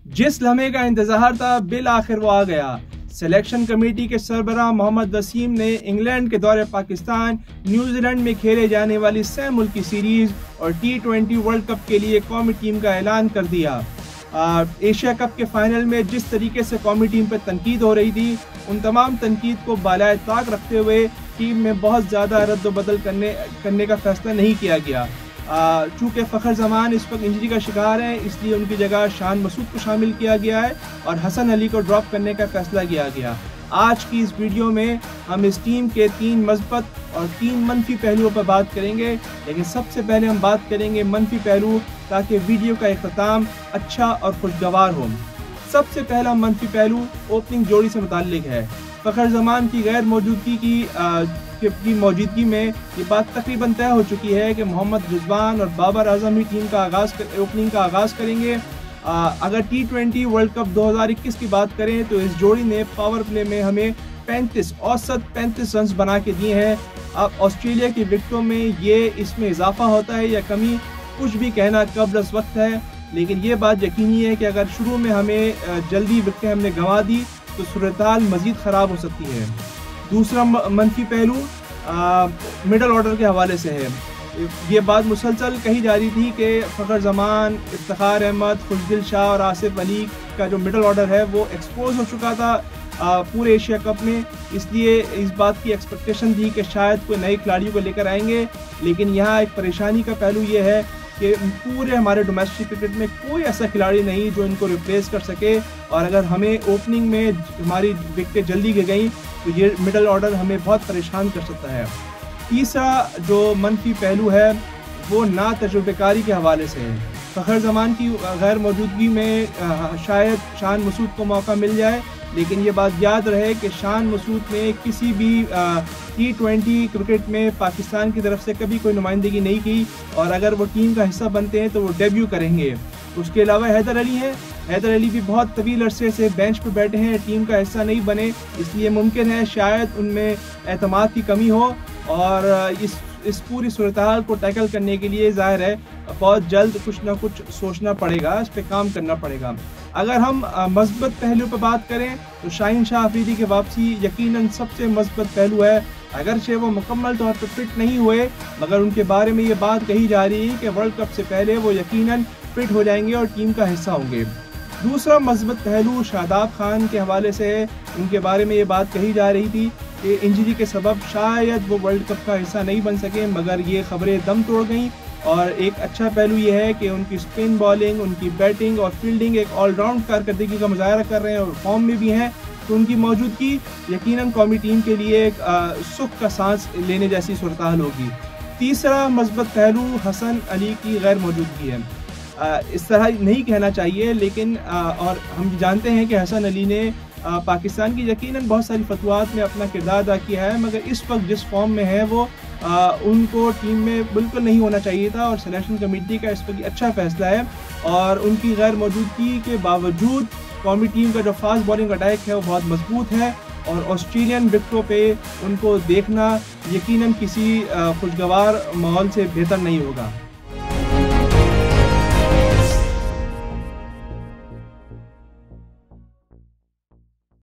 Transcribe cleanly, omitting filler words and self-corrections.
जिस लम्हे का इंतजार था बिल आखिर वो आ गया। सिलेक्शन कमेटी के सरबराह मोहम्मद वसीम ने इंग्लैंड के दौरे पाकिस्तान न्यूजीलैंड में खेले जाने वाली सह मुल्की सीरीज और T20 वर्ल्ड कप के लिए कौमी टीम का ऐलान कर दिया। एशिया कप के फाइनल में जिस तरीके से कौमी टीम पर तनकीद हो रही थी, उन तमाम तनकीद को बालाए ताक रखते हुए टीम में बहुत ज़्यादा रद्द-बदल करने का फैसला नहीं किया गया। चूँकि फ़खर जमान इस वक्त इंजरी का शिकार है, इसलिए उनकी जगह शान मसूद को शामिल किया गया है और हसन अली को ड्रॉप करने का फैसला किया गया। आज की इस वीडियो में हम इस टीम के 3 मस्बत और 3 मनफी पहलुओं पर बात करेंगे, लेकिन सबसे पहले हम बात करेंगे मनफी पहलू, ताकि वीडियो का इख्तिताम अच्छा और खुशगवार हो। सबसे पहला मनफी पहलू ओपनिंग जोड़ी से मुताल्लिक है। फ़खर जमान की गैर मौजूदगी की मौजूदगी में ये बात तकरीबन तय हो चुकी है कि मोहम्मद रिजवान और बाबर आजम ही टीम का ओपनिंग का आगाज़ करेंगे। अगर T20 वर्ल्ड कप 2021 की बात करें तो इस जोड़ी ने पावर प्ले में हमें 35 औसत 35 रन बना के दिए हैं। अब ऑस्ट्रेलिया की विकेटों में ये इसमें इजाफा होता है या कमी, कुछ भी कहना कब्ल वक्त है, लेकिन ये बात यकीनी है कि अगर शुरू में हमें जल्दी विकेटें हमने गंवा दी तो सूरत-ए-हाल मज़ीद ख़राब हो सकती है। दूसरा मनफी पहलू मिडल ऑर्डर के हवाले से है। ये बात मुसलसल कही जा रही थी कि फ़खर जमान, इफ्तिखार अहमद, खुशदिल शाह और आसिफ अली का जो मिडल ऑर्डर है वो एक्सपोज हो चुका था पूरे एशिया कप में, इसलिए इस बात की एक्सपेक्टेशन थी कि शायद कोई नए खिलाड़ियों को लेकर आएंगे। लेकिन यहाँ एक परेशानी का पहलू ये है कि पूरे हमारे डोमेस्टिक क्रिकेट में कोई ऐसा खिलाड़ी नहीं जो इनको रिप्लेस कर सके, और अगर हमें ओपनिंग में हमारी विकेटें जल्दी गिर गई तो ये मिडल ऑर्डर हमें बहुत परेशान कर सकता है। तीसरा जो मनफी पहलू है वो ना तजुर्बेकारी के हवाले से है। फ़खर जमान की गैर मौजूदगी में शायद शान मसूद को मौका मिल जाए, लेकिन ये बात याद रहे कि शान मसूद ने किसी भी T20 क्रिकेट में पाकिस्तान की तरफ से कभी कोई नुमाइंदगी नहीं की, और अगर वो टीम का हिस्सा बनते हैं तो वो डेब्यू करेंगे। उसके अलावा हैदर अली हैं। हैदर अली भी बहुत तवील अरसे से बेंच पर बैठे हैं, टीम का हिस्सा नहीं बने, इसलिए मुमकिन है शायद उनमें एतमाद की कमी हो, और इस पूरी सूरत-ए-हाल को टैकल करने के लिए ज़ाहिर है बहुत जल्द कुछ ना कुछ सोचना पड़ेगा, इस पर काम करना पड़ेगा। अगर हम मस्बत पहलू पर बात करें तो शाहीन शाह अफरीदी की वापसी यकीनन सबसे मस्बत पहलू है। अगरचे वो मुकम्मल तौर पर फिट नहीं हुए, मगर उनके बारे में ये बात कही जा रही है कि वर्ल्ड कप से पहले वो यकीनन फिट हो जाएंगे और टीम का हिस्सा होंगे। दूसरा मस्बत पहलू शादाब खान के हवाले से है। उनके बारे में ये बात कही जा रही थी कि इंजरी के सबब शायद वो वर्ल्ड कप का हिस्सा नहीं बन सके, मगर ये खबरें दम तोड़ गईं। और एक अच्छा पहलू ये है कि उनकी स्पिन बॉलिंग, उनकी बैटिंग और फील्डिंग एक ऑलराउंड कारकर्दगी का मुजाहरा कर रहे हैं और फॉर्म में भी हैं, तो उनकी मौजूदगी यकीनन कौमी टीम के लिए एक सुख का सांस लेने जैसी सूरत-ए-हाल होगी। तीसरा मस्बत पहलू हसन अली की गैर मौजूदगी है। इस तरह नहीं कहना चाहिए, लेकिन और हम जानते हैं कि हसन अली ने पाकिस्तान की यकीनन बहुत सारी फतवात में अपना किरदार अदा किया है, मगर इस वक्त जिस फॉर्म में है वो उनको टीम में बिल्कुल नहीं होना चाहिए था, और सिलेक्शन कमेटी का इस पर अच्छा फैसला है। और उनकी गैर मौजूदगी के बावजूद कौमी टीम का जो फास्ट बॉलिंग अटैक है वो बहुत मजबूत है, और ऑस्ट्रेलियन विकेटों पे उनको देखना यकीनन किसी खुशगवार माहौल से बेहतर नहीं होगा।